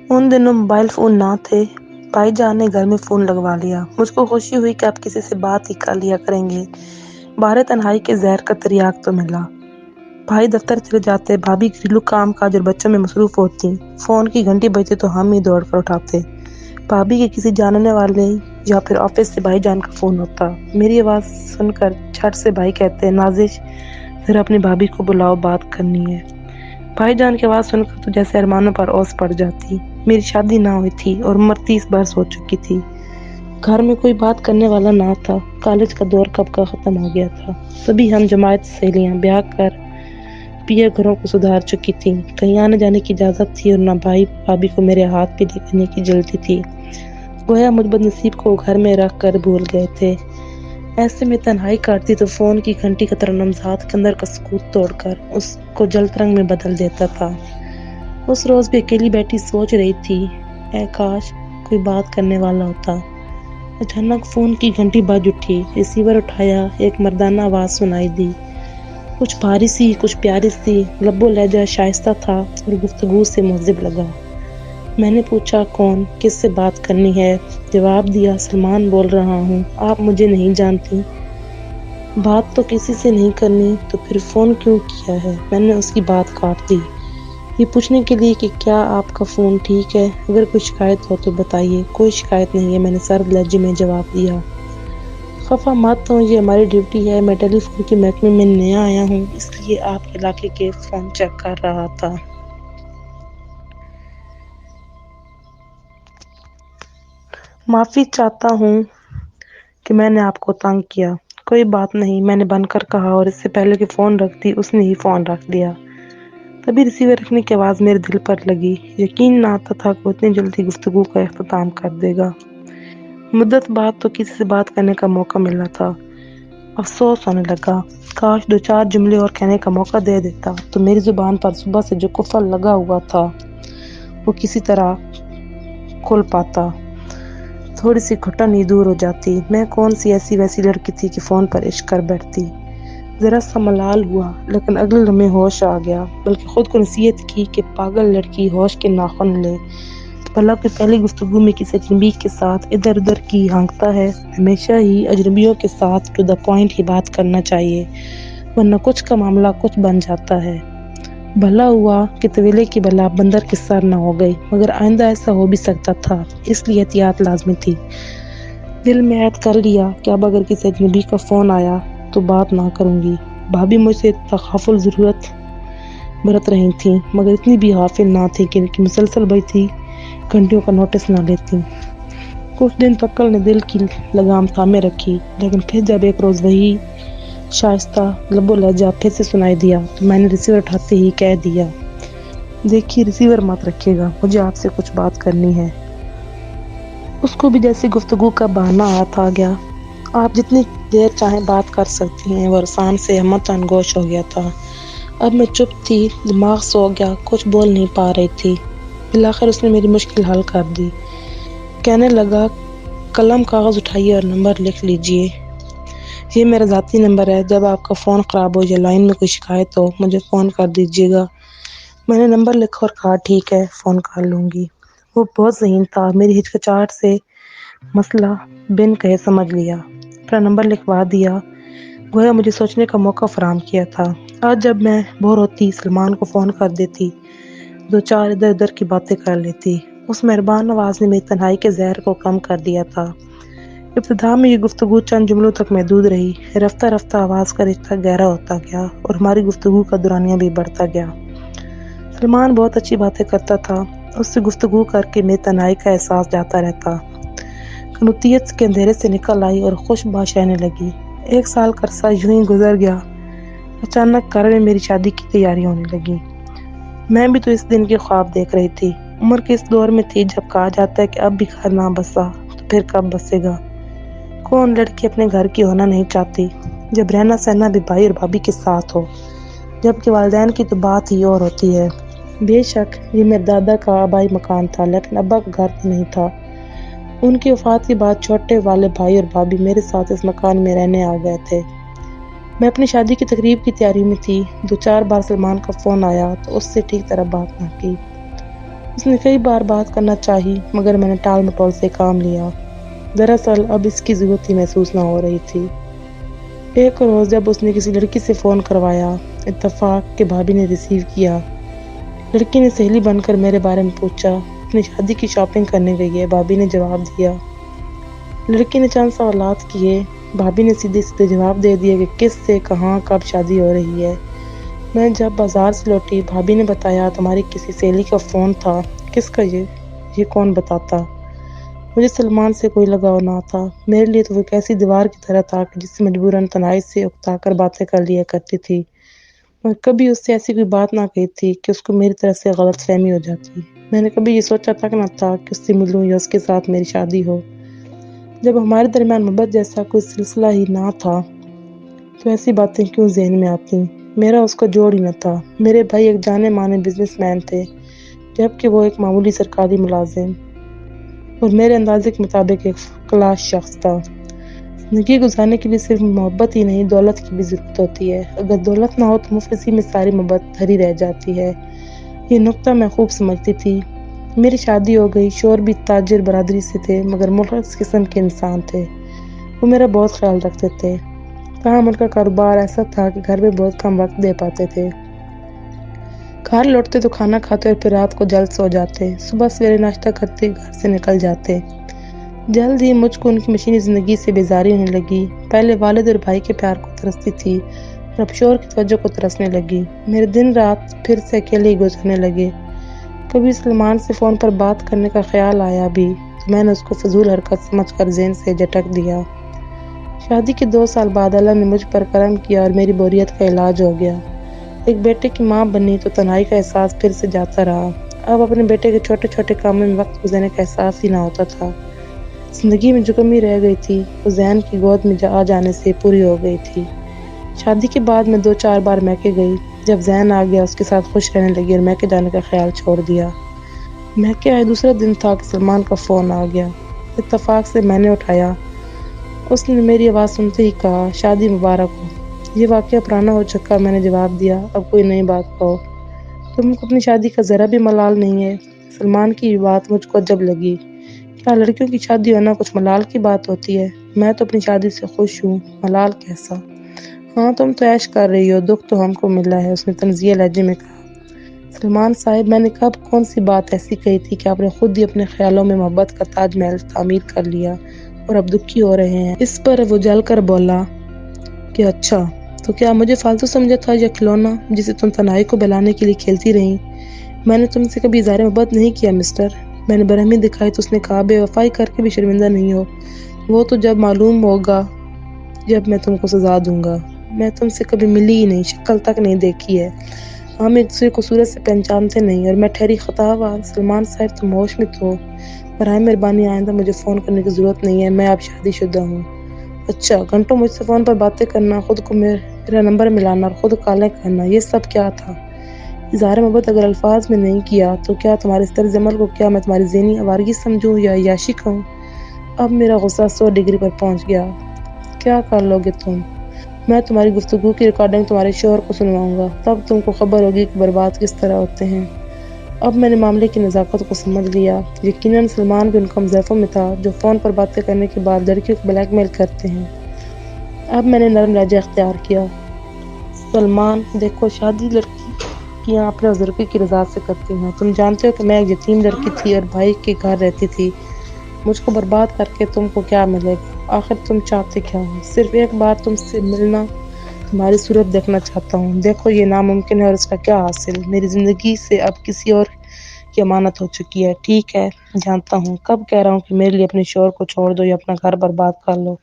ان دنوں mobile phone نہ تھے۔ بھائی جان نے گھر میں فون لگوا لیا۔ مجھ کو خوشی ہوئی کہ اب کسی سے بات ہی کر لیا کریں گے۔ باہر تنہائی کے زہر کا تریاق تو ملا۔ بھائی دفتر چلے جاتے، بھابھی گھریلو کام کاج اور بچوں میں مصروف ہوتی۔ فون کی گھنٹی بجتی تو ہم ہی دوڑ کر اٹھاتے۔ بھابھی کے کسی جاننے والے یا پھر آفس سے بھائی جان کا فون ہوتا۔ میری آواز سن کر جھٹ سے بھائی کہتے، نازش ذرا اپنی بھابھی کو بلاؤ، بات کرنی ہے۔ بھائی جان کی آواز سن کر تو جیسے ارمانوں پر اوس پڑ جاتی۔ میری شادی نہ ہوئی تھی اور عمر 30 برس ہو چکی تھی۔ گھر میں کوئی بات کرنے والا نہ تھا۔ کالج کا دور کب کا ختم ہو گیا تھا۔ سبھی ہم جماعت سہیلیاں بیاہ کر پیے گھروں کو سدھار چکی تھیں۔ کہیں آنے جانے کی اجازت تھی اور نہ بھائی بھابھی کو میرے ہاتھ پہ دیکھنے کی جلدی تھی۔ گویا مجھ بدنصیب کو گھر میں رکھ کر بھول گئے تھے۔ ایسے میں تنہائی کاٹتی تو فون کی گھنٹی کا ترنم ذات کے اندر کا سکوت توڑ کر اس کو جل ترنگ میں بدل دیتا تھا۔ اس روز بھی اکیلی بیٹھی سوچ رہی تھی، اے کاش کوئی بات کرنے والا ہوتا۔ اچانک فون کی گھنٹی بج اٹھی۔ ریسیور اٹھایا، ایک مردانہ آواز سنائی دی، کچھ بھاری سی، کچھ پیاری سی، لب و لہجہ شائستہ تھا اور گفتگو سے مہذب لگا۔ میں نے پوچھا، کون، کس سے بات کرنی ہے؟ جواب دیا، سلمان بول رہا ہوں، آپ مجھے نہیں جانتی؟ بات تو کسی سے نہیں کرنی تو پھر فون کیوں کیا ہے؟ میں نے اس کی بات کاٹ دی، یہ پوچھنے کے لیے کہ کیا آپ کا فون ٹھیک ہے؟ اگر کوئی شکایت ہو تو بتائیے۔ کوئی شکایت نہیں ہے، میں نے سرد لہجے میں جواب دیا۔ خفا مت ہوں، یہ ہماری ڈیوٹی ہے۔ میں ٹیلی فون کے محکمے میں نیا آیا ہوں، اس لیے آپ کے علاقے کے فون چیک کر رہا تھا۔ معافی چاہتا ہوں کہ میں نے آپ کو تنگ کیا۔ کوئی بات نہیں، میں نے بن کر کہا، اور اس سے پہلے کہ فون رکھتی اس نے ہی فون رکھ دیا۔ تبھی ریسیور رکھنے کی آواز میرے دل پر لگی۔ یقین نہ آتا تھا کہ وہ اتنی جلدی گفتگو کا اختتام کر دے گا۔ مدت بعد تو کسی سے بات کرنے کا موقع ملا تھا۔ افسوس ہونے لگا، کاش دو چار جملے اور کہنے کا موقع دے دیتا تو میری زبان پر صبح سے جو قفل لگا ہوا تھا وہ کسی طرح کھل پاتا، تھوڑی سی گھٹن ہی دور ہو جاتی۔ میں کون سی ایسی ویسی لڑکی تھی کہ فون پر عشق کر بیٹھتی۔ ذرا سا ملال ہوا، لیکن اگلے لمحے ہوش آ گیا، بلکہ خود کو نصیحت کی کہ پاگل لڑکی، ہوش کے ناخن لے۔ بھلا کوئی پہلی گفتگو میں کسی اجنبی کے ساتھ ادھر ادھر کی ہانکتا ہے؟ ہمیشہ ہی اجنبیوں کے ساتھ ٹو دا پوائنٹ ہی بات کرنا چاہیے، ورنہ کچھ کا معاملہ کچھ بن جاتا ہے۔ بھلا ہوا کہ طویلے کی بلا بندر کے سر نہ ہو گئی، مگر آئندہ ایسا ہو بھی سکتا تھا، اس لیے احتیاط لازمی تھی۔ دل میں عہد کر لیا کہ اب اگر کسی اجنبی کا فون آیا تو بات نہ کروں گی۔ بھابھی مجھ سے تغافل ضرورت برت رہی تھیں، مگر اتنی بھی غافل نہ تھی کہ مسلسل بجتی گھنٹیوں کا نوٹس نہ لیتی۔ کچھ دن تک کل نے دل کی لگام تھامے رکھی، لیکن پھر جب ایک روز وہی شائستہ لب و لہجہ پھر سے سنائی دیا تو میں نے ریسیور اٹھاتے ہی کہہ دیا، دیکھیے ریسیور مت رکھیے گا، مجھے آپ سے کچھ بات کرنی ہے۔ اس کو بھی جیسے گفتگو کا بہانہ ہاتھ آ گیا۔ آپ جتنی دیر چاہیں بات کر سکتی ہیں۔ وہ رسان سے ہمتاً گوش ہو گیا تھا۔ اب میں چپ تھی، دماغ سو گیا، کچھ بول نہیں پا رہی تھی۔ بالآخر اس نے میری مشکل حل کر دی۔ کہنے لگا، قلم کاغذ اٹھائیے اور نمبر لکھ لیجئے، یہ میرا ذاتی نمبر ہے، جب آپ کا فون خراب ہو یا لائن میں کوئی شکایت ہو مجھے فون کر دیجئے گا۔ میں نے نمبر لکھا اور کہا، ٹھیک ہے، فون کر لوں گی۔ وہ بہت ذہین تھا، میری ہچکچاہٹ سے مسئلہ بن کہے سمجھ لیا، اپنا نمبر لکھوا دیا، گویا مجھے سوچنے کا موقع فراہم کیا تھا۔ آج جب میں بور ہوتی سلمان کو فون کر دیتی، دو چار ادھر ادھر کی باتیں کر لیتی۔ اس مہربان آواز نے میری تنہائی کے زہر کو کم کر دیا تھا۔ ابتدا میں یہ گفتگو چند جملوں تک محدود رہی، رفتہ رفتہ آواز کا رشتہ گہرا ہوتا گیا اور ہماری گفتگو کا دورانیہ بھی بڑھتا گیا۔ سلمان بہت اچھی باتیں کرتا تھا، اس سے گفتگو کر کے میری تنہائی کا احساس جاتا رہتا۔ قنوتیت کے اندھیرے سے نکل آئی اور خوش باش رہنے لگی۔ 1 سال کا عرصہ یوں ہی گزر گیا۔ اچانک گھر میں میری شادی کی تیاری ہونے لگی۔ میں بھی تو اس دن کے خواب دیکھ رہی تھی۔ عمر کے اس دور میں تھی جب کہا جاتا ہے کہ اب بھی گھر نہ بسا تو پھر کب بسے گا۔ کون لڑکی اپنے گھر کی ہونا نہیں چاہتی، جب رہنا سہنا بھی بھائی اور بھابھی کے ساتھ ہو، جبکہ والدین کی تو بات ہی اور ہوتی ہے۔ بے شک یہ میرے دادا کا آبائی مکان تھا، لیکن ابا کا گھر تو نہیں تھا۔ ان کی وفات کے بعد چھوٹے والے بھائی اور بھابھی میرے ساتھ اس مکان میں رہنے آ گئے تھے۔ میں اپنی شادی کی تقریب کی تیاری میں تھی، 2 4 بار سلمان کا فون آیا تو اس سے ٹھیک طرح بات نہ کی۔ اس نے کئی بار بات کرنا چاہی مگر میں نے ٹال مٹول سے کام لیا۔ دراصل اب اس کی ضرورت ہی محسوس نہ ہو رہی تھی۔ ایک روز جب اس نے کسی لڑکی سے فون کروایا، اتفاق کہ بھابھی نے ریسیو کیا۔ لڑکی نے سہیلی بن کر میرے بارے میں پوچھا، اپنی شادی کی شاپنگ کرنے گئی ہے، بھابھی نے جواب دیا۔ لڑکی نے چند سوالات کیے، بھابھی نے سیدھے سیدھے جواب دے دیا کہ کس سے، کہاں، کب شادی ہو رہی ہے۔ میں جب بازار سے لوٹی، بھابھی نے بتایا تمہاری کسی سہیلی کا فون تھا۔ کس کا یہ کون بتاتا؟ مجھے سلمان سے کوئی لگاؤ نہ تھا، میرے لیے تو وہ ایک ایسی دیوار کی طرح تھا کہ جس سے مجبوراً تنہائی سے اکتا کر باتیں کر لیا کرتی تھی، میں کبھی اس سے ایسی کوئی بات نہ کہی تھی کہ اس کو میری طرف سے غلط فہمی ہو جاتی۔ میں نے کبھی یہ سوچا تک نہ تھا کہ اس سے ملوں یا اس کے ساتھ میری شادی ہو۔ جب ہمارے درمیان محبت جیسا کوئی سلسلہ ہی نہ تھا تو ایسی باتیں کیوں ذہن میں آتی؟ میرا اس کا جوڑ ہی نہ تھا۔ میرے بھائی ایک جانے مانے بزنس مین تھے جبکہ وہ ایک معمولی سرکاری ملازم، اور میرے اندازے کے مطابق ایک کلاس شخص تھا۔ زندگی گزارنے کے لیے صرف محبت ہی نہیں، دولت کی بھی ضرورت ہوتی ہے۔ اگر دولت نہ ہو تو مفلسی میں ساری محبت دھری رہ جاتی ہے۔ یہ نکتہ میں خوب سمجھتی تھی۔ میری شادی ہو گئی، شوہر بھی تاجر برادری سے تھے مگر مخلص قسم کے انسان تھے۔ وہ میرا بہت خیال رکھتے تھے، تاہم ان کا کاروبار ایسا تھا کہ گھر میں بہت کم وقت دے پاتے تھے۔ گھر لوٹتے تو کھانا کھاتے اور پھر رات کو جلد سو جاتے، صبح سویرے ناشتہ کرتے گھر سے نکل جاتے۔ جلد ہی مجھ کو ان کی مشینی زندگی سے بیزاری ہونے لگی۔ پہلے والد اور بھائی کے پیار کو ترستی تھی اور اب شوہر کی توجہ کو ترسنے لگی۔ میرے دن رات پھر سے اکیلے ہی گزرنے لگے۔ کبھی سلمان سے فون پر بات کرنے کا خیال آیا بھی تو میں نے اس کو فضول حرکت سمجھ کر ذہن سے جھٹک دیا۔ شادی کے 2 سال بعد اللہ نے مجھ پر کرم کیا اور میری بوریت کا علاج ہو گیا۔ ایک بیٹے کی ماں بنی تو تنہائی کا احساس پھر سے جاتا رہا۔ اب اپنے بیٹے کے چھوٹے چھوٹے کاموں میں وقت گزارنے کا احساس ہی نہ ہوتا تھا۔ زندگی میں جو کمی رہ گئی تھی وہ ذہن کی گود میں آ جانے سے پوری ہو گئی تھی۔ شادی کے بعد میں 2-4 بار میکے گئی۔ جب ذہن آ گیا اس کے ساتھ خوش رہنے لگی اور میکے جانے کا خیال چھوڑ دیا۔ میکے آئے دوسرا دن تھا کہ سلمان کا فون آ گیا۔ اتفاق سے میں نے اٹھایا۔ اس نے میری آواز سنتے ہی کہا، شادی مبارک ہو۔ یہ واقعہ پرانا ہو چکا، میں نے جواب دیا، اب کوئی نئی بات کہو۔ تم کو اپنی شادی کا ذرا بھی ملال نہیں ہے؟ سلمان کی یہ بات مجھ کو عجب لگی۔ کیا لڑکیوں کی شادی ہونا کچھ ملال کی بات ہوتی ہے؟ میں تو اپنی شادی سے خوش ہوں، ملال کیسا؟ ہاں تم تو عیش کر رہی ہو، دکھ تو ہم کو ملا ہے، اس نے طنزیہ لہجے میں کہا۔ سلمان صاحب، میں نے کب کون سی بات ایسی کہی تھی کہ آپ نے خود ہی اپنے خیالوں میں محبت کا تاج محل تعمیر کر لیا اور اب دکھی ہو رہے ہیں؟ اس پر وہ جل کر بولا کہ اچھا تو کیا مجھے فالتو سمجھا تھا یا کھلونا جسے تم تنہائی کو بہلانے کے لیے کھیلتی رہیں؟ میں نے تم سے کبھی اظہار محبت نہیں کیا مسٹر۔ میں نے برہمی دکھائی تو اس نے کہا، بے وفائی کر کے بھی شرمندہ نہیں ہو؟ وہ تو جب معلوم ہوگا جب میں تم کو سزا دوں گا۔ میں تم سے کبھی ملی ہی نہیں، شکل تک نہیں دیکھی ہے، ہم ایک دوسرے کو صورت سے پہچانتے نہیں، اور میں ٹھہری خطاوار۔ سلمان صاحب تم ہوش میں تو ہو؟ برائے مہربانی آئندہ مجھے فون کرنے کی ضرورت نہیں ہے، میں اب شادی شدہ ہوں۔ اچھا، گھنٹوں مجھ سے فون پر باتیں کرنا، خود کو میرا نمبر ملانا اور خود کالیں کرنا، یہ سب کیا تھا؟ اظہار محبت اگر الفاظ میں نہیں کیا تو کیا تمہارے اس طرز عمل کو کیا میں تمہاری ذہنی آوارگی سمجھوں یا عیاشی کہوں؟ اب میرا غصہ 100 ڈگری پر پہنچ گیا۔ کیا کر لو گے تم؟ میں تمہاری گفتگو کی ریکارڈنگ تمہارے شوہر کو سنواؤں گا، تب تم کو خبر ہوگی کہ برباد کس طرح ہوتے ہیں۔ اب میں نے معاملے کی نزاکت کو سمجھ لیا۔ یقیناً سلمان بھی ان کم ضعیفوں میں تھا جو فون پر باتیں کرنے کے بعد لڑکیوں کو بلیک میل کرتے ہیں۔ اب میں نے نرم لہجہ اختیار کیا۔ سلمان، دیکھو، شادی لڑکیاں اپنے بزرگوں کی رضا سے کرتی ہیں۔ تم جانتے ہو کہ میں ایک یتیم لڑکی تھی اور بھائی کے گھر رہتی تھی۔ مجھ کو برباد کر کے تم کو کیا ملے گا؟ آخر تم چاہتے کیا ہو؟ صرف ایک بار تم سے ملنا، تمہاری صورت دیکھنا چاہتا ہوں۔ دیکھو یہ ناممکن ہے اور اس کا کیا حاصل؟ میری زندگی سے اب کسی اور کی امانت ہو چکی ہے۔ ٹھیک ہے، جانتا ہوں، کب کہہ رہا ہوں کہ میرے لیے اپنے شوہر کو چھوڑ دو یا اپنا گھر برباد کر لو۔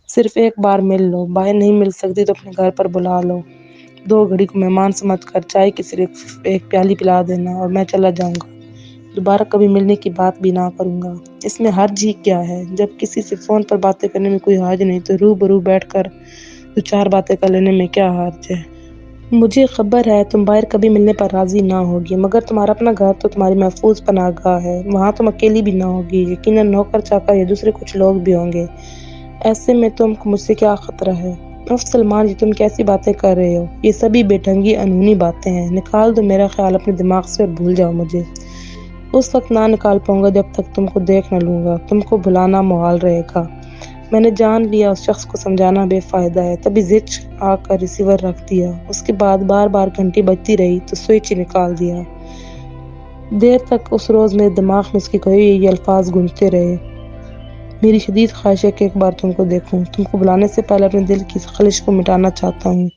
صرف ایک بار مل لو، باہر نہیں مل سکتی تو اپنے گھر پر بلا لو، 2 گھڑی کو مہمان سمجھ کر چائے کی صرف ایک پیالی پلا دینا اور میں چلا جاؤں گا، دوبارہ کبھی ملنے کی بات بھی نہ کروں گا۔ اس میں حرج ہی کیا ہے؟ جب کسی سے فون پر باتیں کرنے میں کوئی حرج نہیں تو روبرو بیٹھ کر 2-4 باتیں کر لینے میں کیا حرج ہے؟ مجھے خبر ہے تم باہر کبھی ملنے پر راضی نہ ہوگی، مگر تمہارا اپنا گھر تو تمہاری محفوظ پناہ گاہ ہے، وہاں تم اکیلی بھی نہ ہوگی، یقیناً نوکر چاکر یا دوسرے کچھ لوگ بھی ہوں گے۔ ایسے میں تم کو مجھ سے کیا خطرہ ہے؟ اف سلمان جی، تم کیسی باتیں کر رہے ہو؟ یہ سبھی بے ڈھنگی انہونی باتیں ہیں، نکال دو میرا خیال اپنے دماغ سے اور بھول جاؤ مجھے۔ اس وقت نہ نکال پاؤں گا جب تک تم کو دیکھ نہ لوں گا، تم کو بھلانا محال رہے گا۔ میں نے جان لیا اس شخص کو سمجھانا بے فائدہ ہے، تبھی زچ آ کر ریسیور رکھ دیا۔ اس کے بعد بار بار گھنٹی بجتی رہی تو سوئچ ہی نکال دیا۔ دیر تک اس روز میرے دماغ میں اس کے کہے یہ الفاظ گونجتے رہے، میری شدید خواہش ہے کہ ایک بار تم کو دیکھوں، تم کو بلانے سے پہلے اپنے دل کی خلش کو مٹانا چاہتا ہوں۔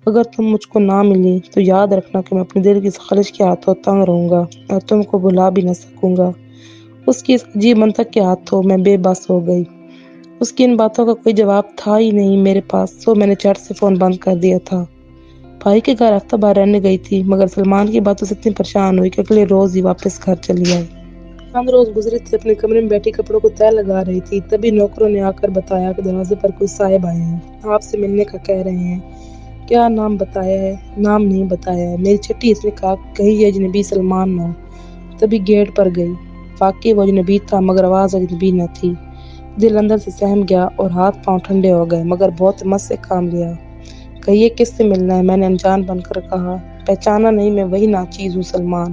اگر تم مجھ کو نہ ملی تو یاد رکھنا کہ میں اپنے دل کی خلش کے ہاتھوں تنگ رہوں گا اور تم کو بھلا بھی نہ سکوں گا۔ اس کی اس عجیب منطق کے ہاتھوں میں بے بس ہو گئی۔ اس کی ان باتوں کا کوئی جواب تھا ہی نہیں میرے پاس، سو میں نے چٹ سے فون بند کر دیا تھا۔ بھائی کے گھر ہفتہ بھر رہنے گئی تھی، مگر سلمان کی باتوں سے اتنی پریشان ہوئی کہ اگلے روز ہی واپس گھر چلی آئی۔ چند روز گزرے تھے، اپنے کمرے میں بیٹھی کپڑوں کو تہہ لگا رہی تھی، تبھی نوکروں نے آ کر بتایا کہ دروازے پر کوئی صاحب آئے ہیں، آپ سے ملنے کا کہہ رہے ہیں۔ کیا نام بتایا ہے؟ نام نہیں بتایا ہے، میری چھٹی اس نے کہا کہیں یہ اجنبی سلمان نہ ہو۔ تبھی گیٹ پر گئی، واقعی وہ اجنبی تھا مگر آواز اجنبی نہ تھی۔ دل اندر سے سہم گیا اور ہاتھ پاؤں ٹھنڈے ہو گئے، مگر بہت ہمت سے کام لیا۔ کہیے کس سے ملنا ہے؟ میں نے انجان بن کر کہا۔ پہچانا نہیں، میں وہی ناچیز ہوں سلمان،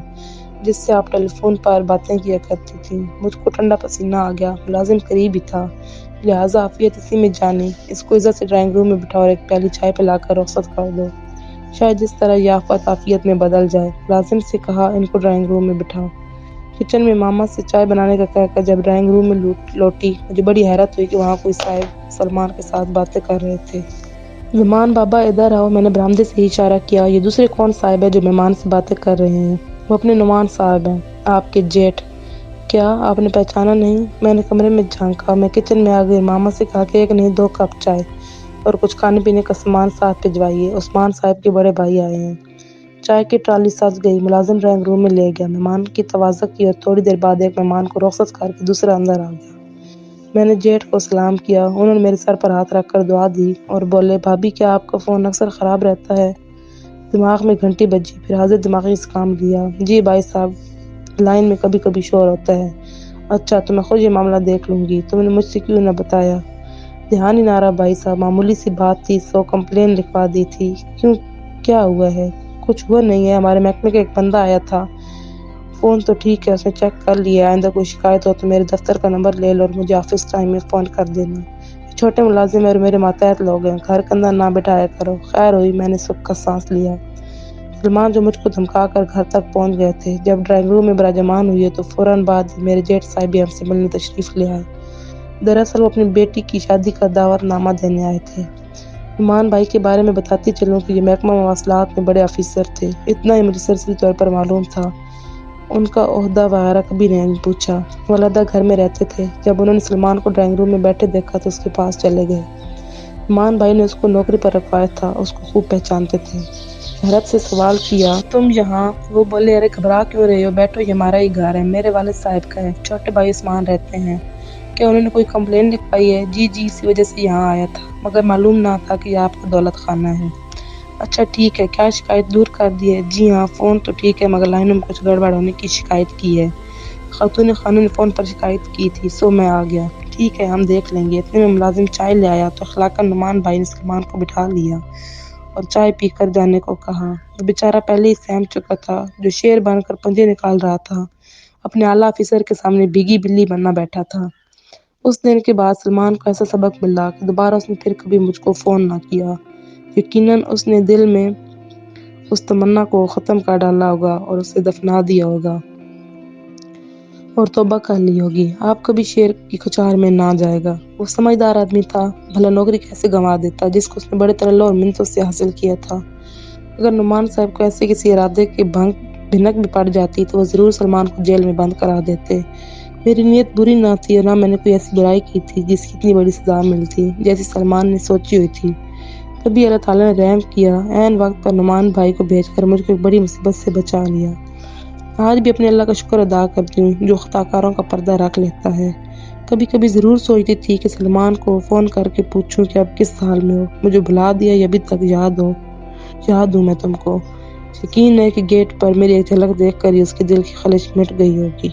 جس سے آپ ٹیلی فون پر باتیں کیا کرتی تھیں۔ مجھ کو ٹھنڈا پسینہ آ گیا، ملازم قریب ہی تھا، لہٰذا عافیت اسی میں جانی۔ اس کو عزت سے ڈرائنگ روم میں بٹھاؤ اور ایک پیالی چائے پلا کر رخصت کر دو، شاید اس طرح یہ آفت عافیت میں بدل جائے۔ ملازم سے کہا ان کو ڈرائنگ روم میں بٹھاؤ۔ کچن میں ماما سے چائے بنانے کا کہہ کر جب ڈرائنگ روم میں لوٹی، مجھے بڑی حیرت ہوئی کہ وہاں کوئی صاحب سلمان کے ساتھ باتیں کر رہے تھے۔ زمان بابا ادھر آؤ، میں نے برآمدے سے ہی اشارہ کیا۔ یہ دوسرے کون صاحب ہے جو مہمان سے باتیں کر رہے ہیں؟ وہ اپنے نعمان صاحب ہیں، آپ کے جیٹھ۔ کیا آپ نے پہچانا نہیں؟ میں نے کمرے میں جھانکا، میں کچن میں آ گئی، ماما سے کہا کہ ایک نہیں 2 کپ چائے اور کچھ کھانے پینے کا سامان ساتھ بھجوائیے، عثمان صاحب کے بڑے بھائی آئے ہیں۔ چائے کی ٹرالی سج گئی، ملازم ڈرائنگ روم میں لے گیا، مہمان کی تواضع کی اور تھوڑی دیر بعد ایک مہمان کو رخصت کر کے دوسرا اندر آ گیا۔ میں نے جیٹھ کو سلام کیا، انہوں نے میرے سر پر ہاتھ رکھ کر دعا دی اور بولے بھابھی کیا آپ کا فون اکثر خراب رہتا ہے؟ دماغ میں گھنٹی بجی، پھر حاضر دماغی سے کام لیا۔ جی بھائی صاحب، لائن میں کبھی کبھی شور ہوتا ہے۔ اچھا تو میں خود یہ معاملہ دیکھ لوں گی، تم نے مجھ سے کیوں نہ بتایا؟ دھیان ہی نہ رہا بھائی صاحب، معمولی سی بات تھی، سو کمپلین لکھوا دی تھی۔ کیوں، کیا ہوا ہے؟ کچھ ہوا نہیں ہے، ہمارے محکمے کا ایک بندہ آیا تھا، فون تو ٹھیک ہے، اس نے چیک کر لیا، آئندہ کوئی شکایت ہو تو میرے دفتر کا نمبر لے لو اور مجھے آفس ٹائم میں فون کر دینا۔ یہ چھوٹے ملازم اور میرے ماتحت لوگ ہیں، گھر کے اندر نہ بٹھایا کرو۔ خیر ہوئی، میں نے سکھ کا سانس لیا۔ سلمان جو مجھ کو دھمکا کر گھر تک پہنچ گئے تھے، جب ڈرائنگ روم میں براجمان ہوئے تو فوراً بعد میرے جیٹھ صاحب بھی ہم سے ملنے تشریف لے آئے۔ دراصل وہ اپنی بیٹی کی شادی کا دعوت نامہ دینے آئے تھے۔ نعمان بھائی کے بارے میں بتاتی چلوں کہ یہ محکمہ مواصلات میں بڑے آفیسر تھے، اتنا ہی مجھے سرسری طور پر معلوم تھا، ان کا عہدہ وغیرہ کبھی نہیں پوچھا۔ وہ علیحدہ گھر میں رہتے تھے، جب انہوں نے سلمان کو ڈرائنگ روم میں بیٹھے دیکھا تو اس کے پاس چلے گئے۔ نعمان بھائی نے اس کو نوکری پر رکھوایا تھا، اس کو خوب پہچانتے تھے۔ حیرت سے سوال کیا تم یہاں؟ وہ بولے ارے گھبرا کیوں رہے ہو، بیٹھو، یہ ہمارا ہی گھر ہے، میرے والد صاحب کا ہے، چھوٹے بھائی عثمان رہتے ہیں۔ کیا انہوں نے کوئی کمپلین لکھوائی ہے؟ جی اسی وجہ سے یہاں آیا تھا، مگر معلوم نہ تھا کہ یہ آپ کا دولت خانہ ہے۔ اچھا ٹھیک ہے، کیا شکایت دور کر دی ہے؟ جی ہاں، فون تو ٹھیک ہے مگر لائنوں میں کچھ گڑبڑ ہونے کی شکایت کی ہے، خاتون خانوں نے فون پر شکایت کی تھی، سو میں آ گیا۔ ٹھیک ہے، ہم دیکھ لیں گے۔ اتنے میں ملازم چائے لے آیا تو اخلاقاً نعمان بھائی نے سلمان کو بٹھا لیا اور چائے پی کر جانے کو کہا۔ وہ بیچارہ پہلے ہی سہم چکا تھا، جو شیر بن کر پنجے نکال رہا تھا، اپنے اعلیٰ افسر کے سامنے بھیگی بلی بننا بیٹھا تھا۔ اس دن کے بعد سلمان کو ایسا سبق ملا کہ دوبارہ اس نے پھر کبھی مجھ کو فون نہ کیا۔ یقیناً اس نے دل میں اس تمنا کو ختم کر ڈالا ہوگا اور اسے دفنا دیا ہوگا اور توبہ کر لی ہوگی۔ آپ کبھی شیر کی کچار میں نہ جائے گا۔ وہ سمجھدار آدمی تھا، بھلا نوکری کیسے گنوا دیتا جس کو اس نے بڑے ترلوں اور منتوں سے حاصل کیا تھا۔ اگر نعمان صاحب کو ایسے کسی ارادے کی بھنک بھی پڑ جاتی تو وہ ضرور سلمان کو جیل میں بند کرا دیتے۔ میری نیت بری نہ تھی اور نہ میں نے کوئی ایسی برائی کی تھی جس کی اتنی بڑی سزا ملتی جیسی سلمان نے سوچی ہوئی تھی۔ تبھی اللہ تعالیٰ نے رحم کیا، عین وقت پر نعمان بھائی کو بھیج کر مجھ کو ایک بڑی مصیبت سے بچا لیا۔ آج بھی اپنے اللہ کا شکر ادا کرتی ہوں جو خطا کاروں کا پردہ رکھ لیتا ہے۔ کبھی کبھی ضرور سوچتی تھی کہ سلمان کو فون کر کے پوچھوں کہ اب کس حال میں ہو، مجھے بھلا دیا یا ابھی تک یاد ہوں میں تم کو۔ یقین ہے کہ گیٹ پر میری ایک جھلک دیکھ کر ہی اس کے دل کی خلش مٹ گئی ہوگی۔